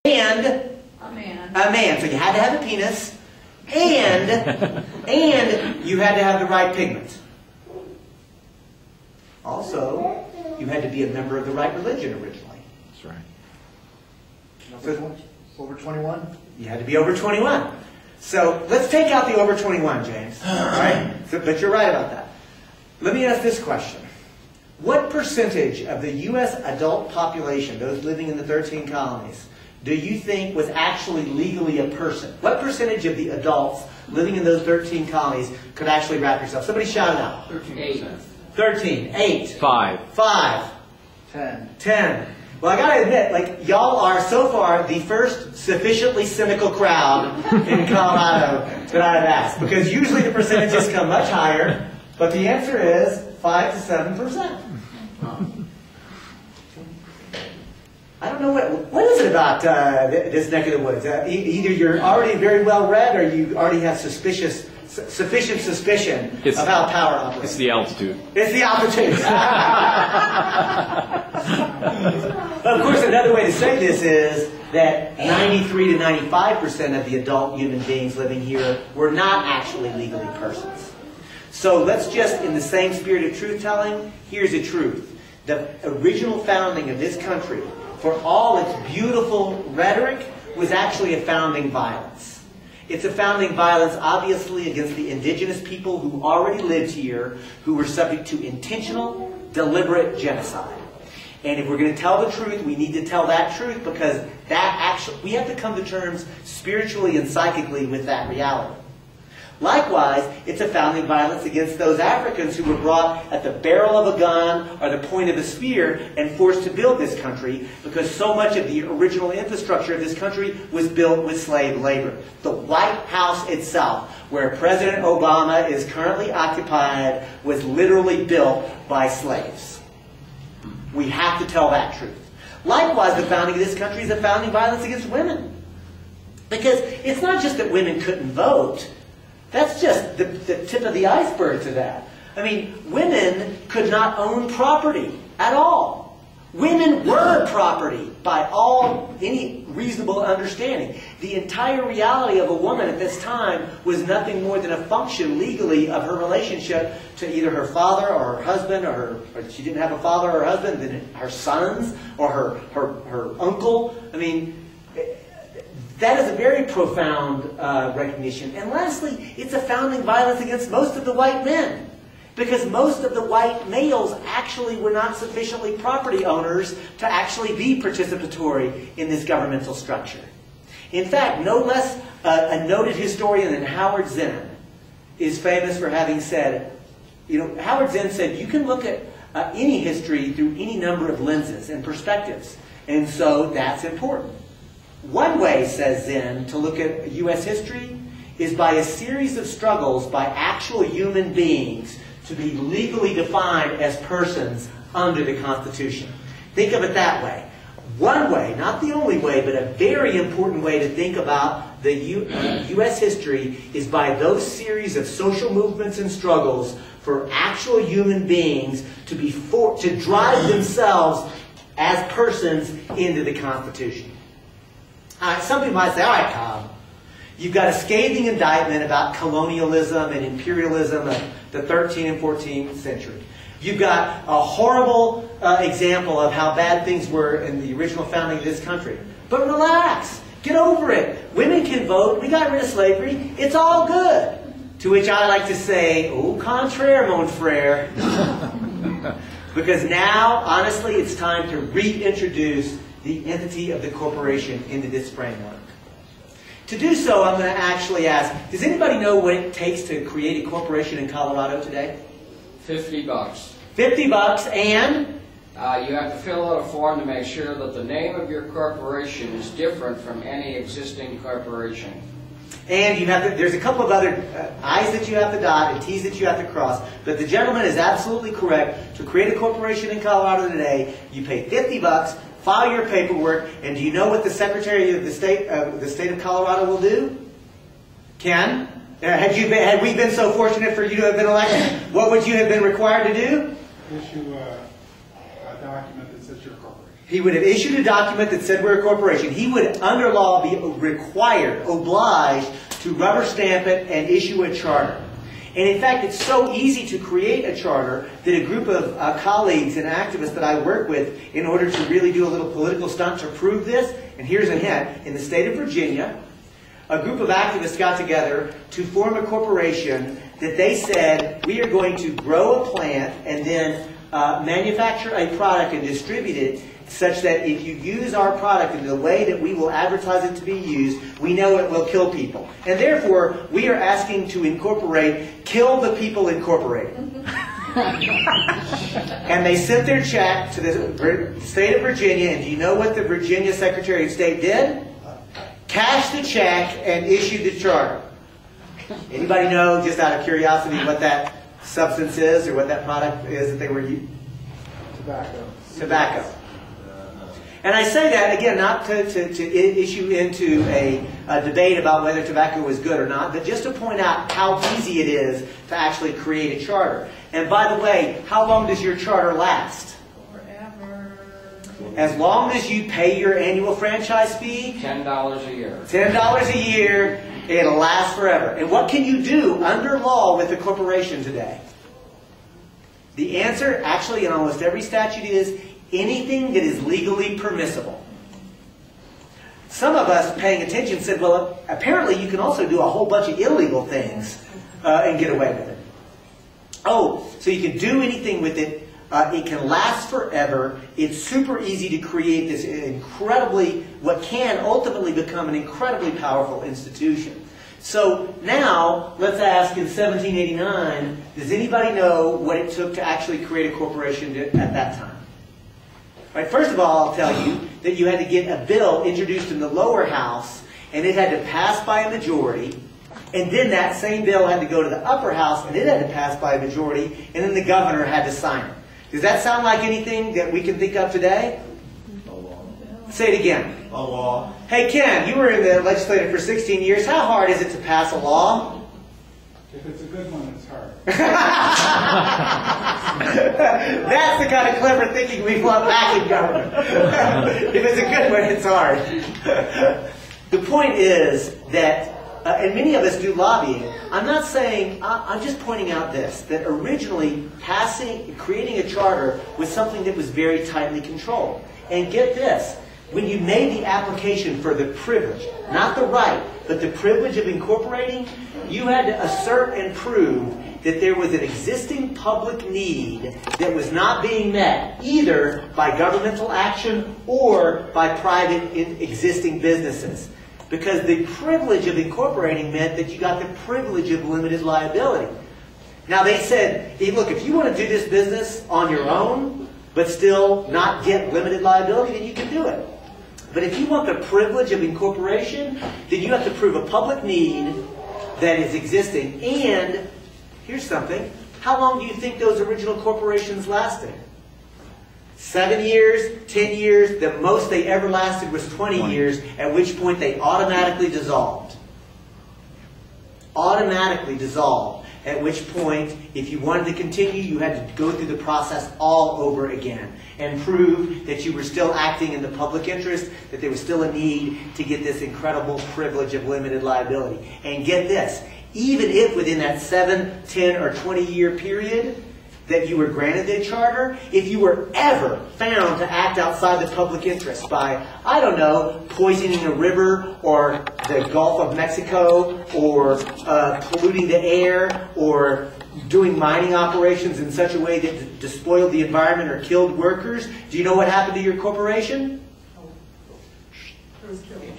and a man. So you had to have a penis, and you had to have the right pigment. Also, you had to be a member of the right religion originally. That's right. So, Over 21? you had to be over 21. So let's take out the over 21, James. All right? But you're right about that. Let me ask this question. What percentage of the U.S. adult population, those living in the 13 colonies, do you think was actually legally a person? What percentage of the adults living in those 13 colonies could actually wrap yourself? Somebody shout it out. 13%. 13. 8. 5. 5. 10. 10. Well, I gotta admit, like, y'all are so far the first sufficiently cynical crowd in Colorado that I've asked. Because usually the percentages come much higher, but the answer is 5 to 7%. I don't know what is it about this neck of the woods. Either you're already very well read, or you already have sufficient suspicion of how power operates. It's the altitude. It's the altitude. Of course, another way to say this is that 93 to 95% of the adult human beings living here were not actually legally persons. So let's just, in the same spirit of truth-telling, here's the truth. The original founding of this country, for all its beautiful rhetoric, was actually a founding violence. It's a founding violence, obviously, against the indigenous people who already lived here, who were subject to intentional, deliberate genocide. And if we're going to tell the truth, we need to tell that truth, because we have to come to terms spiritually and psychically with that reality. Likewise, it's a founding violence against those Africans who were brought at the barrel of a gun or the point of a spear and forced to build this country, because so much of the original infrastructure of this country was built with slave labor. The White House itself, where President Obama is currently occupied, was literally built by slaves. We have to tell that truth. Likewise, the founding of this country is a founding violence against women. Because it's not just that women couldn't vote. That's just the tip of the iceberg to that. I mean, women could not own property at all. Women were property by any reasonable understanding. The entire reality of a woman at this time was nothing more than a function legally of her relationship to either her father or her husband, or she didn't have a father or husband, then her sons or her uncle. I mean, that is a very profound recognition. And lastly, it's a founding violence against most of the white men. Because most of the white males actually were not sufficiently property owners to actually be participatory in this governmental structure. In fact, no less a noted historian than Howard Zinn is famous for having said, Howard Zinn said, you can look at any history through any number of lenses and perspectives. And so that's important. One way, says Zinn, to look at U.S. history is by a series of struggles by actual human beings to be legally defined as persons under the Constitution. Think of it that way. One way, not the only way, but a very important way to think about the U.S. history is by those series of social movements and struggles for actual human beings to drive themselves as persons into the Constitution. Some people might say, all right, Cobb, you've got a scathing indictment about colonialism and imperialism of the 13th and 14th century. You've got a horrible example of how bad things were in the original founding of this country. But relax. Get over it. Women can vote. We got rid of slavery. It's all good. To which I like to say, au contraire, mon frère. Because now, honestly, it's time to reintroduce the entity of the corporation into this framework. To do so, I'm going to actually ask, does anybody know what it takes to create a corporation in Colorado today? $50. $50, and? You have to fill out a form to make sure that the name of your corporation is different from any existing corporation. And you have to, there's a couple of other I's that you have to dot and T's that you have to cross. But the gentleman is absolutely correct. To create a corporation in Colorado today, you pay $50, file your paperwork, and do you know what the Secretary of the State of Colorado will do? Ken? Had we been so fortunate for you to have been elected, what would you have been required to do? Issue a document that says your corporation. He would have issued a document that said we're a corporation. He would, under law, be required, obliged to rubber stamp it and issue a charter. And in fact, it's so easy to create a charter that a group of colleagues and activists that I work with, in order to really do a little political stunt to prove this, and here's a hint, in the state of Virginia, a group of activists got together to form a corporation that they said, we are going to grow a plant and then manufacture a product and distribute it such that if you use our product in the way that we will advertise it to be used, we know it will kill people. And therefore, we are asking to incorporate Kill the People Incorporated. And they sent their check to the state of Virginia, and do you know what the Virginia Secretary of State did? Cashed the check and issued the charter. Anybody know, just out of curiosity, what that substance is or what that product is that they were using? Tobacco. Tobacco. And I say that, again, not to issue into a debate about whether tobacco was good or not, but just to point out how easy it is to actually create a charter. And by the way, how long does your charter last? Forever. As long as you pay your annual franchise fee. $10 a year. $10 a year, it'll last forever. And what can you do under law with a corporation today? The answer, actually, in almost every statute is anything that is legally permissible. Some of us paying attention said, well, apparently you can also do a whole bunch of illegal things and get away with it. Oh, so you can do anything with it. It can last forever. It's super easy to create this incredibly, what can ultimately become an incredibly powerful institution. So now, let's ask, in 1789, does anybody know what it took to actually create a corporation at that time? Right, first of all, I'll tell you that you had to get a bill introduced in the lower house, and it had to pass by a majority, and then that same bill had to go to the upper house, and it had to pass by a majority, and then the governor had to sign it. Does that sound like anything that we can think of today? Say it again. A law. Hey, Ken, you were in the legislature for 16 years. How hard is it to pass a law? If it's a good one, it's hard. That's the kind of clever thinking we want back in government. If it's a good one, it's hard. The point is that, and many of us do lobbying, I'm not saying, I'm just pointing out this, that originally creating a charter was something that was very tightly controlled. And get this, when you made the application for the privilege, not the right, but the privilege of incorporating, you had to assert and prove that there was an existing public need that was not being met either by governmental action or by private existing businesses. Because the privilege of incorporating meant that you got the privilege of limited liability. Now they said, hey, look, if you want to do this business on your own, but still not get limited liability, then you can do it. But if you want the privilege of incorporation, then you have to prove a public need that is existing. And here's something. How long do you think those original corporations lasted? 7 years, 10 years. The most they ever lasted was 20 years, at which point they automatically dissolved. Automatically dissolved. At which point, if you wanted to continue, you had to go through the process all over again and prove that you were still acting in the public interest, that there was still a need to get this incredible privilege of limited liability. And get this, even if within that 7, 10, or 20-year period that you were granted the charter, if you were ever found to act outside the public interest by, I don't know, poisoning a river or the Gulf of Mexico or polluting the air or doing mining operations in such a way that despoiled the environment or killed workers, do you know what happened to your corporation?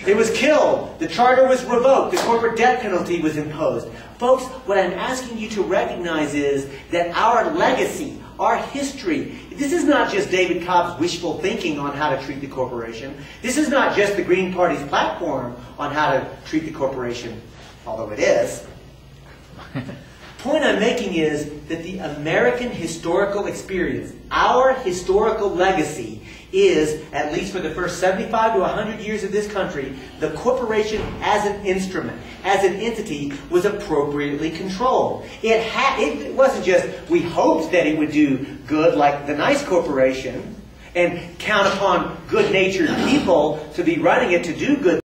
It was killed. The charter was revoked. The corporate death penalty was imposed. Folks, what I'm asking you to recognize is that our legacy, our history, this is not just David Cobb's wishful thinking on how to treat the corporation. This is not just the Green Party's platform on how to treat the corporation, although it is. Point I'm making is that the American historical experience, our historical legacy, is, at least for the first 75 to 100 years of this country, the corporation as an instrument, as an entity, was appropriately controlled. It wasn't just, we hoped that it would do good like the nice corporation, and count upon good-natured people to be running it to do good